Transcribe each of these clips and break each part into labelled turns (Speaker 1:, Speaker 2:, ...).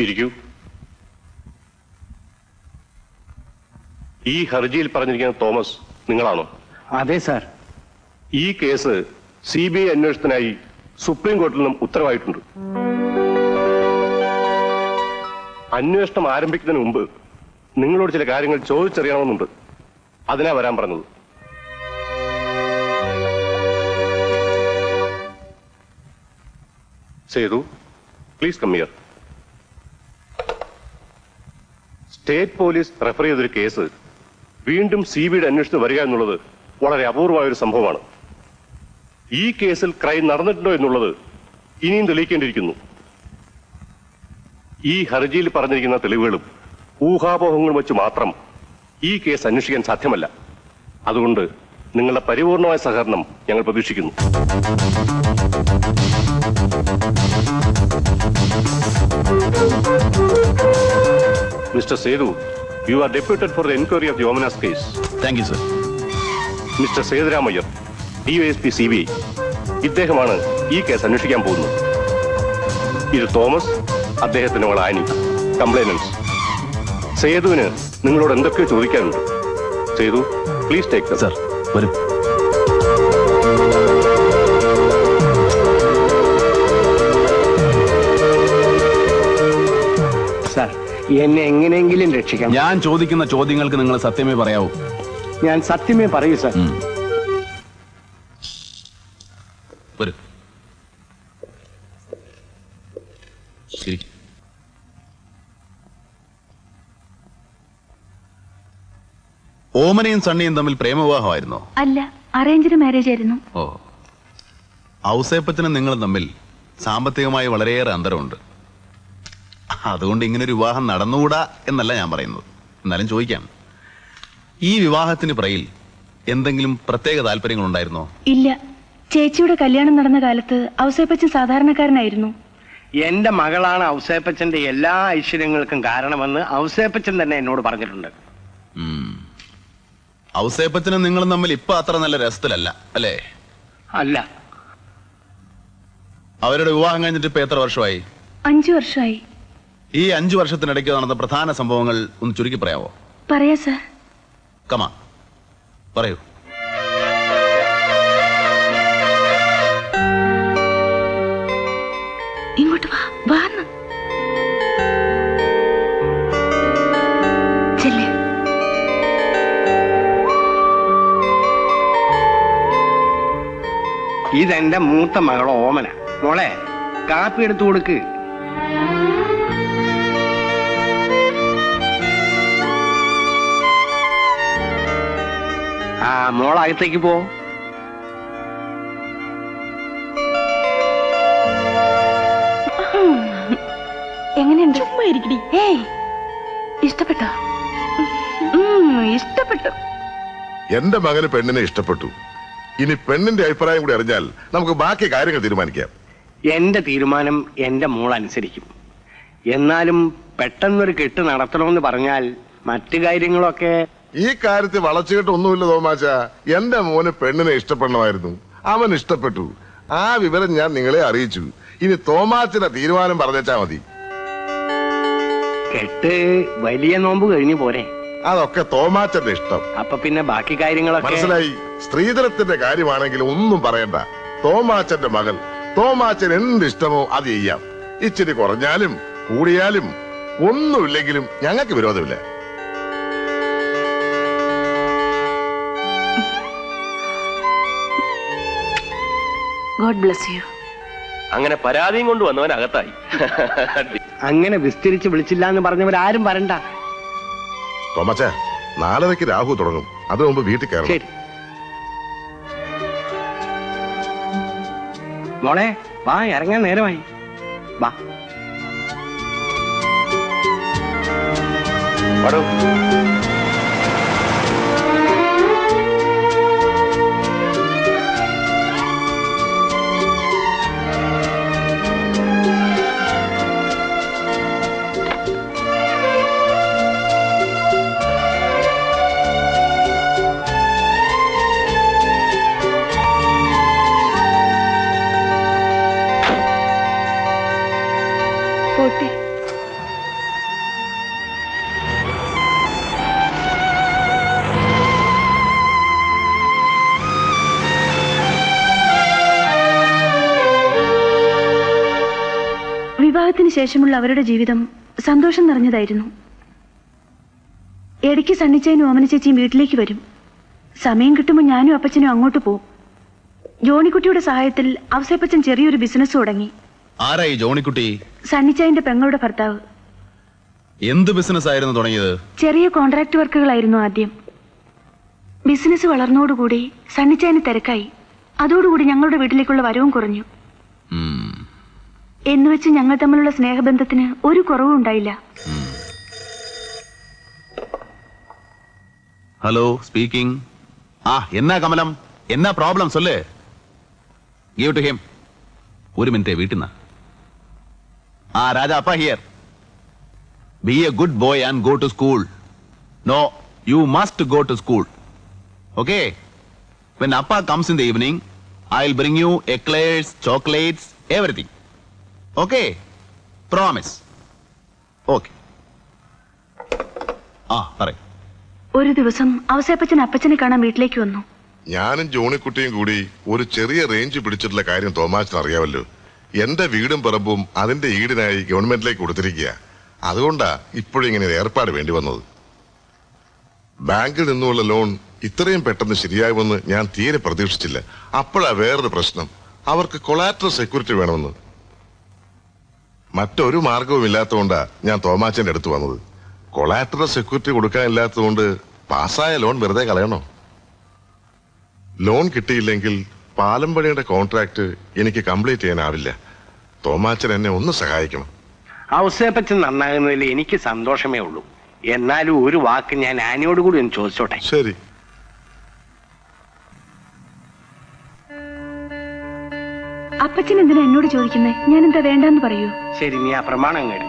Speaker 1: ഇരിക്കൂ. ഈ ഹർജിയിൽ പറഞ്ഞിരിക്കുന്ന തോമസ് നിങ്ങളാണോ?
Speaker 2: അതെ സാർ.
Speaker 1: ഈ കേസ് CBI അന്വേഷണത്തിനായി സുപ്രീം കോടതിയിൽ നിന്നും ഉത്തരവായിട്ടുണ്ട്. അന്വേഷണം ആരംഭിക്കുന്നതിന് മുമ്പ് നിങ്ങളോട് ചില കാര്യങ്ങൾ ചോദിച്ചറിയണമെന്നുണ്ട്. അതിനാ വരാൻ പറഞ്ഞത്. Sethu, please come here. State police refer ചെയ്തൊരു കേസ് വീണ്ടും CBIയുടെ അന്വേഷണത്തിൽ വരിക എന്നുള്ളത് വളരെ അപൂർവമായ ഒരു സംഭവമാണ്. ഈ കേസിൽ ക്രൈം നടന്നിട്ടുണ്ടോ എന്നുള്ളത് ഇനിയും തെളിയിക്കേണ്ടിയിരിക്കുന്നു. ഈ ഹർജിയിൽ പറഞ്ഞിരിക്കുന്ന തെളിവുകളും ഊഹാപോഹങ്ങളും വെച്ച് മാത്രം ഈ കേസ് അന്വേഷിക്കാൻ സാധ്യമല്ല. അതുകൊണ്ട് നിങ്ങളുടെ പരിപൂർണമായ സഹകരണം ഞങ്ങൾ പ്രതീക്ഷിക്കുന്നു. Mister Sethu, you are deputed for the inquiry of the Omanas case.
Speaker 3: Thank you, sir.
Speaker 1: Mister Sethuramaiyer, DYSP CBI. ഇദ്ദേഹമാണ് ഈ കേസ് അന്വേഷിക്കാൻ പോകുന്നത്. ഇത് തോമസ്, അദ്ദേഹത്തിന്റെ മകൾ ആനി, കംപ്ലൈനൻസ്. സേതുവിന് നിങ്ങളോട് എന്തൊക്കെയോ ചോദിക്കാനുണ്ട്. Sethu, please take
Speaker 3: sir. വരൂ.
Speaker 2: സാർ, എന്നെ എങ്ങനെയെങ്കിലും രക്ഷിക്കാം.
Speaker 3: ഞാൻ ചോദിക്കുന്ന ചോദ്യങ്ങൾക്ക് നിങ്ങൾ സത്യമേ പറയാവൂ.
Speaker 2: ഞാൻ സത്യമേ പറയൂ സാർ.
Speaker 3: വരൂ. ശരി. ഓമനയും സണ്ണിയും തമ്മിൽ പ്രേമവിവാഹമായിരുന്നോ?
Speaker 4: അല്ല, അറേഞ്ച്ഡ് മാരേജ് ആയിരുന്നു.
Speaker 3: ഓ. ഔസേപ്പച്ചനും നിങ്ങളും തമ്മിൽ സാമ്പത്തികമായി വളരെയേറെ അന്തരമുണ്ട്. അതുകൊണ്ട് ഇങ്ങനൊരു വിവാഹം നടന്നുകൂടാ എന്നല്ല ഞാൻ പറയുന്നത്. എന്നാലും ചോദിക്കാം, ഈ വിവാഹത്തിന് പുറകിൽ എന്തെങ്കിലും പ്രത്യേക താല്പര്യങ്ങൾ ഉണ്ടായിരുന്നോ?
Speaker 4: ഇല്ല. ചേച്ചിയുടെ കല്യാണം നടന്ന കാലത്ത് ഔസേപ്പച്ചൻ സാധാരണക്കാരനായിരുന്നു.
Speaker 2: എന്റെ മകളാണ് ഔസേപ്പച്ചന്റെ എല്ലാ ഐശ്വര്യങ്ങൾക്കും കാരണമെന്ന് ഔസേപ്പച്ചൻ തന്നെ എന്നോട് പറഞ്ഞിട്ടുണ്ട്.
Speaker 3: ഔസേപ്പച്ചനും നിങ്ങളും തമ്മിൽ ഇപ്പൊ അത്ര നല്ല രസത്തിലല്ല അല്ലേ?
Speaker 2: അല്ല.
Speaker 3: അവരുടെ വിവാഹം കഴിഞ്ഞിട്ട് ഇപ്പൊ എത്ര വർഷമായി?
Speaker 4: 5 വർഷമായി.
Speaker 3: ഈ 5 വർഷത്തിനിടയ്ക്ക് നടന്ന പ്രധാന സംഭവങ്ങൾ ഒന്ന് ചുരുക്കി പറയാവോ?
Speaker 4: പറയാ സാർ.
Speaker 3: കമാ, പറയൂ.
Speaker 4: ഇങ്ങോട്ട് വാ. വാന്ന് ചെല്ലേ.
Speaker 2: ഇതെന്റെ മൂത്ത മകളോ ഓമന. മോളെ, കാപ്പി എടുത്തു കൊടുക്ക്. ആ, മോളകത്തേക്ക് പോ.
Speaker 4: എങ്ങനെയുണ്ട്? ചുമ്മാ ഇരിക്കടി. ഏയ്, ഇഷ്ടപ്പെട്ടോ? ഇഷ്ടപ്പെട്ടു.
Speaker 5: എന്റെ മകന് പെണ്ണിനെ ഇഷ്ടപ്പെട്ടു. ഇനി പെണ്ണിന്റെ അഭിപ്രായം കൂടി അറിഞ്ഞാൽ നമുക്ക് ബാക്കി കാര്യങ്ങൾ തീരുമാനിക്കാം.
Speaker 2: എന്റെ തീരുമാനം എന്റെ മോൾ അനുസരിക്കും. എന്നാലും പെട്ടെന്നൊരു കെട്ട് നടത്തണമെന്ന് പറഞ്ഞാൽ മറ്റു കാര്യങ്ങളൊക്കെ.
Speaker 5: ഈ കാര്യത്തിൽ വളച്ചുകെട്ടൊന്നുമില്ല തോമാച്ച. എന്റെ മോന് പെണ്ണിനെ ഇഷ്ടപ്പെടണമായിരുന്നു. അവൻ ഇഷ്ടപ്പെട്ടു. ആ വിവരം ഞാൻ നിങ്ങളെ അറിയിച്ചു. ഇനി തോമാച്ചന്റെ തീരുമാനം പറഞ്ഞേച്ചാ മതി.
Speaker 2: കെട്ട് വലിയ നോമ്പ് കഴിഞ്ഞു പോരെ?
Speaker 5: അതൊക്കെ തോമാച്ചന്റെ ഇഷ്ടം.
Speaker 2: അപ്പൊ പിന്നെ ബാക്കി കാര്യങ്ങളൊക്കെ
Speaker 5: മനസ്സിലായി. സ്ത്രീധനത്തിന്റെ കാര്യമാണെങ്കിൽ ഒന്നും പറയണ്ട. തോമാച്ചന്റെ മകൾ, തോമാച്ചൻ എന്ത് ഇഷ്ടമോ അത് ചെയ്യാം. ഇച്ചിരി കുറഞ്ഞാലും കൂടിയാലും ഒന്നുമില്ലെങ്കിലും ഞങ്ങൾക്ക് വിരോധമില്ല.
Speaker 4: God bless you.
Speaker 1: അങ്ങനെ പരാതിയും കൊണ്ട് വന്നവൻ അകത്തായി.
Speaker 2: അങ്ങനെ വിസ്തരിച്ച് വിളിച്ചില്ല എന്ന് പറഞ്ഞവരാരും വരണ്ട.
Speaker 5: തോമാച്ച, 4:30 രാഹു തുടങ്ങും. അതിനു മുമ്പ് വീട്ടിൽ കയറണം.
Speaker 2: ശരി മോളെ, വാ, ഇറങ്ങാൻ നേരമായി. വാ.
Speaker 4: വിവാഹത്തിന് ശേഷമുള്ള അവരുടെ ജീവിതം സന്തോഷം നിറഞ്ഞതായിരുന്നു. ഇടയ്ക്ക് സണ്ണിച്ചേനും ഓമന ചേച്ചിയും വീട്ടിലേക്ക് വരും. സമയം കിട്ടുമ്പോൾ ഞാനും അപ്പച്ചനും അങ്ങോട്ട് പോവും. ജോണിക്കുട്ടിയുടെ സഹായത്തിൽ ഔസേപ്പച്ചൻ ചെറിയൊരു ബിസിനസ് തുടങ്ങി.
Speaker 3: ആരായി ജോണിക്കുട്ടി?
Speaker 4: സണ്ണിച്ചായന്റെ പെങ്ങളുടെ ഭർത്താവ്.
Speaker 3: എന്ത് ബിസിനസ് ആയിരുന്നു തുടങ്ങിയത്?
Speaker 4: ചെറിയ കോൺട്രാക്ട് വർക്കുകളായിരുന്നു ആദ്യം. ബിസിനസ് വളർന്നോടുകൂടി സണ്ണിച്ചായന് തിരക്കായി. അതോടുകൂടി ഞങ്ങളുടെ വീട്ടിലേക്കുള്ള വരവും കുറഞ്ഞു. എന്നുവെച്ച് ഞങ്ങൾ തമ്മിലുള്ള സ്നേഹബന്ധത്തിന് ഒരു കുറവും ഉണ്ടായില്ല.
Speaker 3: Hello, speaking. എന്നാ കമലം, എന്നാ പ്രോബ്ലം സൊല്ലേ? Give to him. ഒരു മിനിറ്റ്, വീട്ടിൽ നിന്ന്. രാജാ, അപ്പ here. Be a good boy and go to school. No, you must go to school. Okay? When Appa comes in the evening, I'll bring you eclairs, chocolates, everything. Okay? Promise. Okay. പറയ്.
Speaker 4: ഒരു ദിവസം ഔസേപ്പച്ചൻ അപ്പച്ചനെ കാണാൻ വീട്ടിലേക്ക് വന്നു.
Speaker 5: ഞാനും ജോണിക്കുട്ടിയും കൂടി ഒരു ചെറിയ റേഞ്ച് പിടിച്ചിട്ടുള്ള കാര്യം തോമാച്ചൻ അറിയാമല്ലോ. എന്റെ വീടും പറമ്പും അതിന്റെ ഈടിനായി ഗവൺമെന്റിലേക്ക് കൊടുത്തിരിക്കുക. അതുകൊണ്ടാ ഇപ്പോഴിങ്ങനെ ഏർപ്പാട് വേണ്ടി വന്നത്. ബാങ്കിൽ നിന്നുള്ള ലോൺ ഇത്രയും പെട്ടെന്ന് ശരിയാകുമെന്ന് ഞാൻ തീരെ പ്രതീക്ഷിച്ചില്ല. അപ്പോഴാ വേറൊരു പ്രശ്നം, അവർക്ക് കൊളാറ്ററൽ സെക്യൂരിറ്റി വേണമെന്ന്. മറ്റൊരു മാർഗവും ഇല്ലാത്തതുകൊണ്ടാ ഞാൻ തോമാച്ചന്റെ അടുത്ത് വന്നത്. കൊളാറ്ററൽ സെക്യൂരിറ്റി കൊടുക്കാനില്ലാത്തതുകൊണ്ട് പാസ്സായ ലോൺ വെറുതെ കളയണോ? ലോൺ കിട്ടിയില്ലെങ്കിൽ പാലം പണിയുടെ കോൺട്രാക്ട് എനിക്ക് കംപ്ലീറ്റ് ചെയ്യാനാവില്ല. തോമാച്ചൻ എന്നെ ഒന്ന് സഹായിക്കണം.
Speaker 2: ഔസേപ്പച്ചൻ നന്നാകുന്നതിൽ എനിക്ക് സന്തോഷമേ ഉള്ളൂ. എന്നാലും ഒരു വാക്ക് ഞാൻ ആനിയോട് കൂടി ഒന്ന് ചോദിച്ചോട്ടെ?
Speaker 5: ശരി.
Speaker 4: അപ്പച്ചൻ എന്തിനാ എന്നോട് ചോദിക്കുന്നത്? ഞാൻ എന്താ വേണ്ടെന്ന് പറയൂ.
Speaker 2: ശരി, നീ ആ പ്രമാണം കേട്.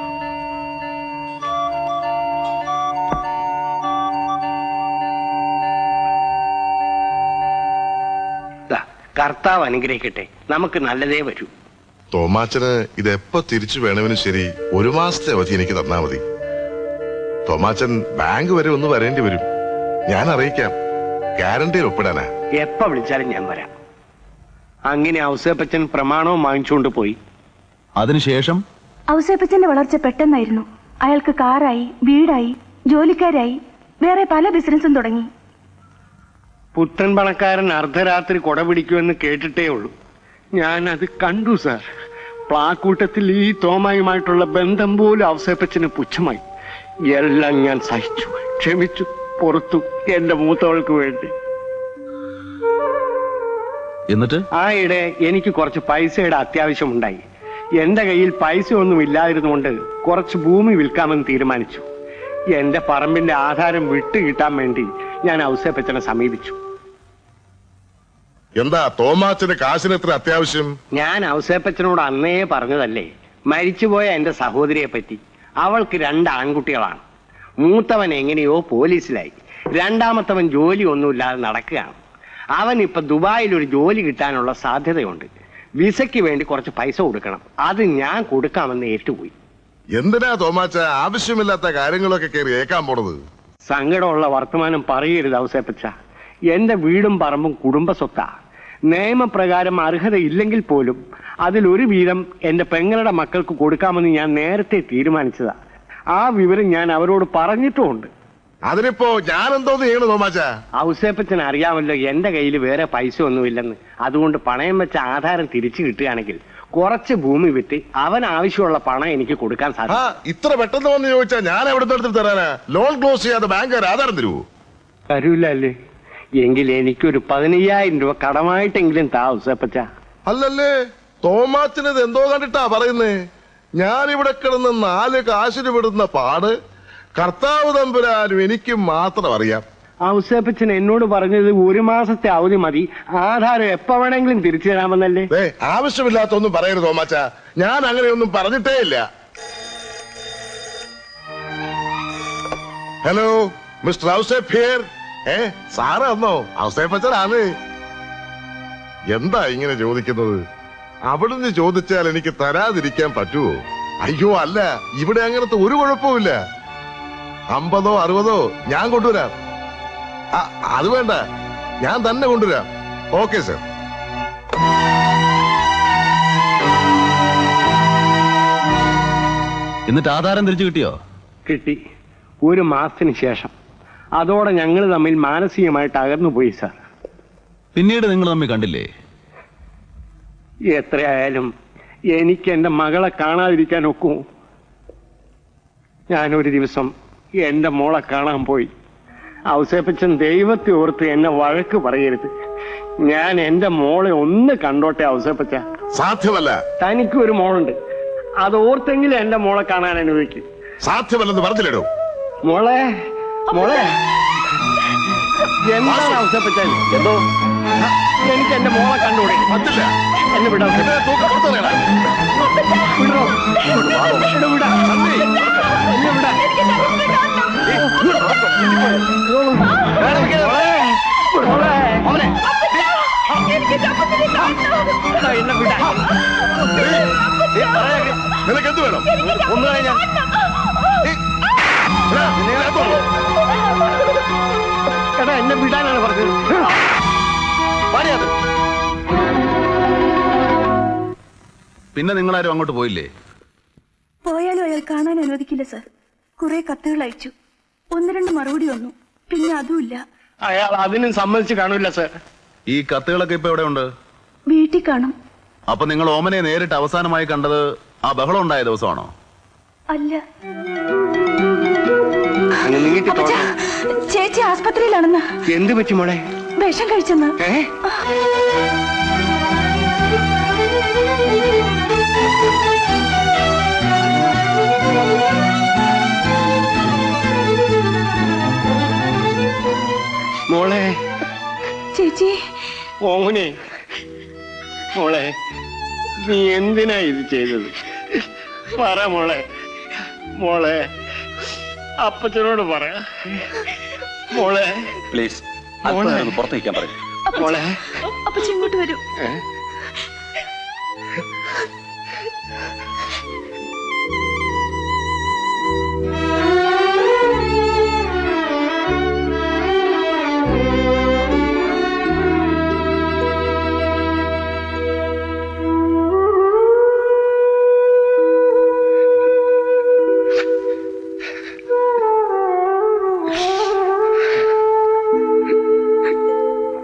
Speaker 2: കർത്താവ് അനുഗ്രഹിക്കട്ടെ, നമുക്ക് നല്ലതേ വരൂ.
Speaker 5: തോമാച്ചന് ഇതെപ്പോ തിരിച്ചു വേണമെങ്കിലും ശരി, 1 മാസത്തെ അവധി എനിക്ക് തന്നാ മതി. തോമാച്ചൻ ബാങ്ക് വരെ ഒന്ന് വരേണ്ടി വരും. ഞാൻ അറിയിക്കാം. ഗ്യാരണ്ടിയിൽ ഒപ്പിടാനാ.
Speaker 2: എപ്പ വിളിച്ചാലും ഞാൻ വരാം. അങ്ങനെ ഔസേപ്പച്ചൻ പ്രമാണവും വാങ്ങിച്ചുകൊണ്ട് പോയി.
Speaker 3: അതിനുശേഷം
Speaker 4: ഔസേപ്പച്ചന്റെ വളർച്ച പെട്ടെന്നായിരുന്നു. അയാൾക്ക് കാറായി, വീടായി, ജോലിക്കാരായി, വേറെ പല ബിസിനസ്സും തുടങ്ങി.
Speaker 2: പുത്തൻ പണക്കാരൻ അർദ്ധരാത്രി കൊട പിടിക്കുമെന്ന് കേട്ടിട്ടേ ഉള്ളൂ. ഞാൻ അത് കണ്ടു സാർ. പ്ലാക്കൂട്ടത്തിൽ ഈ തോമായുമായിട്ടുള്ള ബന്ധം പോലും ഔസേപ്പച്ചന് പുച്ഛമായി. എല്ലാം ഞാൻ സഹിച്ചു, ക്ഷമിച്ചു, പുറത്തു, എന്റെ മൂത്തവൾക്ക് വേണ്ടി.
Speaker 3: എന്നിട്ട്
Speaker 2: ആയിടെ എനിക്ക് കുറച്ച് പൈസയുടെ അത്യാവശ്യമുണ്ടായി. എന്റെ കയ്യിൽ പൈസ ഒന്നും ഇല്ലാതിരുന്നുകൊണ്ട് കുറച്ച് ഭൂമി വിൽക്കാമെന്ന് തീരുമാനിച്ചു. എന്റെ പറമ്പിന്റെ ആധാരം വിട്ടു കിട്ടാൻ വേണ്ടി ഞാൻ ഔസേപ്പച്ചനെ സമീപിച്ചു.
Speaker 5: എന്താ തോമാച്ചന് കാശിന് എത്ര അത്യാവശ്യം?
Speaker 2: ഞാൻ ഔസേപ്പച്ചനോട് അന്നേ പറഞ്ഞതല്ലേ മരിച്ചുപോയ എന്റെ സഹോദരിയെ പറ്റി. അവൾക്ക് 2 ആൺകുട്ടികളാണ്. മൂത്തവൻ എങ്ങനെയോ പോലീസിലായി. രണ്ടാമത്തവൻ ജോലി ഒന്നുമില്ലാതെ നടക്കുകയാണ്. അവൻ ഇപ്പൊ ദുബായിൽ ഒരു ജോലി കിട്ടാനുള്ള സാധ്യതയുണ്ട്. വിസയ്ക്ക് വേണ്ടി കുറച്ച് പൈസ കൊടുക്കണം. അത് ഞാൻ കൊടുക്കാമെന്ന് ഏറ്റുപോയി.
Speaker 5: എന്തിനാ തോമാച്ച ആവശ്യമില്ലാത്ത കാര്യങ്ങളൊക്കെ കയറി ഏക്കാൻ പോണത്?
Speaker 2: സങ്കടമുള്ള വർത്തമാനം പറയരുത് ഔസേപ്പച്ച. എന്റെ വീടും പറമ്പും കുടുംബ സ്വത്താ. നിയമപ്രകാരം അർഹതയില്ലെങ്കിൽ പോലും അതിലൊരു വീതം എന്റെ പെങ്ങളുടെ മക്കൾക്ക് കൊടുക്കാമെന്ന് ഞാൻ നേരത്തെ തീരുമാനിച്ചതാ. ആ വിവരം ഞാൻ അവരോട് പറഞ്ഞിട്ടുമുണ്ട്.
Speaker 5: അതിനിപ്പോ ഞാൻ എന്തോന്ന് ചെയ്യണം തോമാച്ച?
Speaker 2: ഔസേപ്പച്ചന് അറിയാമല്ലോ എന്റെ കയ്യിൽ വേറെ പൈസ ഒന്നുമില്ലെന്ന്. അതുകൊണ്ട് പണയം വെച്ച ആധാരം തിരിച്ചു കിട്ടുകയാണെങ്കിൽ കുറച്ച് ഭൂമി വിറ്റ് അവൻ ആവശ്യമുള്ള പണം എനിക്ക് കൊടുക്കാൻ സാധിക്കും.
Speaker 5: ഇത്ര പെട്ടെന്ന് വന്ന് ചോദിച്ചാ ഞാൻ എവിടെ നിന്ന് തരാനാ? ലോൺ ക്ലോസ് ചെയ്യാതെ ബാങ്കുകാർ ആധാരം തരുവോ?
Speaker 2: തരൂല അല്ലേ? എങ്കിൽ എനിക്കൊരു 15,000 രൂപ കടമായിട്ടെങ്കിലും താ ഔസേപ്പച്ച.
Speaker 5: അല്ലല്ലേ, തോമാച്ചിനത് എന്തോ കണ്ടിട്ടാ പറയുന്നേ? ഞാനിവിടെ കിടന്ന് 4 കാശിന് വിടുന്ന പാട് കർത്താവ് തമ്പുരാനും എനിക്കും മാത്രം അറിയാം.
Speaker 2: ഔസേപ്പച്ചൻ എന്നോട് പറഞ്ഞത് 1 മാസത്തെ അവധി മതി, ആധാരം എപ്പ വേണമെങ്കിലും തിരിച്ചു തരാമെന്നല്ലേ?
Speaker 5: ആവശ്യമില്ലാത്തൊന്നും പറയരുത് തോമാച്ച. ഞാൻ അങ്ങനെയൊന്നും പറഞ്ഞിട്ടേ ഇല്ല. Hello mister Ouseph here. Sir വന്നോ? ഔസേപ്പച്ചനാണ്. എന്താ ഇങ്ങനെ ചോദിക്കുന്നത്? അവിടുന്ന് ചോദിച്ചാൽ എനിക്ക് തരാതിരിക്കാൻ പറ്റുമോ? അയ്യോ അല്ല, ഇവിടെ അങ്ങനത്തെ ഒരു കുഴപ്പമില്ല. 50ഓ 60ഓ ഞാൻ കൊണ്ടുവരാം. അത് വേണ്ട, ഞാൻ തന്നെ കൊണ്ടുവരാം. Okay sir.
Speaker 3: എന്നിട്ട് ആധാരം തിരിച്ചു കിട്ടിയോ?
Speaker 2: കിട്ടി. 1 മാസത്തിന് ശേഷം. അതോടെ ഞങ്ങൾ തമ്മിൽ മാനസികമായിട്ട് അകന്നു പോയി സാർ.
Speaker 3: പിന്നീട് നിങ്ങൾ തമ്മിൽ കണ്ടില്ലേ?
Speaker 2: എത്രയായാലും എനിക്ക് എന്റെ മകളെ കാണാതിരിക്കാൻ ഒക്കുമോ? ഞാനൊരു ദിവസം എന്റെ മോളെ കാണാൻ പോയി. ഔസേപ്പച്ചൻ ദൈവത്തെ ഓർത്ത് എന്നെ വഴക്ക് പറയരുത്. ഞാൻ എന്റെ മോളെ ഒന്ന് കണ്ടോട്ടെ ഔസേപ്പച്ച.
Speaker 5: സാധ്യമല്ല.
Speaker 2: തനിക്ക് ഒരു മോളുണ്ട്, അത് ഓർത്തെങ്കിലും എന്റെ മോളെ കാണാൻ അനുവദിക്കും.
Speaker 5: സാധ്യമല്ലെന്ന് പറഞ്ഞില്ലടോ.
Speaker 2: മോളെ മോളെ എന്താണ് ഔസേപ്പച്ചൻ?
Speaker 5: എന്തോ
Speaker 2: എനിക്ക് എന്റെ മോളെ കണ്ടൂടെ?
Speaker 5: പറ്റില്ല.
Speaker 2: എന്നെ വിടാം.
Speaker 5: തൂക്കം പുറത്തു കളയടാ.
Speaker 2: വിടോ? എന്നെ വിടാ. എന്നെ വിടാ.
Speaker 5: നിനക്ക് എന്ത് വേണം?
Speaker 2: ഒന്ന് കഴിഞ്ഞാൽ എടാ എന്നെ വിടാനാണ് പറഞ്ഞത്.
Speaker 3: പിന്നെ നിങ്ങളാരും അങ്ങോട്ട് പോയില്ലേ?
Speaker 4: പോയാലും അയാൾ കാണാൻ അനുവദിക്കില്ല സർ. കുറെ കത്തുകൾ അയച്ചു, 1-2 മറുപടി വന്നു, പിന്നെ അതുമില്ല.
Speaker 2: അയാൾ അതിനും സമ്മതിച്ച് കാണൂല സർ.
Speaker 3: ഈ കത്തുകളൊക്കെ ഇപ്പൊ എവിടെ ഉണ്ട്?
Speaker 4: വീട്ടിൽ കാണും.
Speaker 3: അപ്പൊ നിങ്ങൾ ഓമനെ നേരിട്ട് അവസാനമായി കണ്ടത് ആ ബഹളം ഉണ്ടായ ദിവസമാണോ?
Speaker 4: അല്ല,
Speaker 2: നീട്ടി.
Speaker 4: ചേച്ചി ആസ്പത്രിയിലാണെന്ന്.
Speaker 2: എന്ത് പറ്റി മോളെ?
Speaker 4: വിഷം കഴിച്ചെന്ന്.
Speaker 2: മോളെ
Speaker 4: ചേച്ചി.
Speaker 2: ഓമനെ മോളെ, നീ എന്തിനാ ഇത് ചെയ്തത്? പറ മോളെ. മോളെ അപ്പച്ചനോട് പറ മോളെ.
Speaker 6: പ്ലീസ് പുറത്തേക്കാൻ പറയും.
Speaker 2: മോളെ
Speaker 4: അപ്പച്ചി ഇങ്ങോട്ട് വരൂ.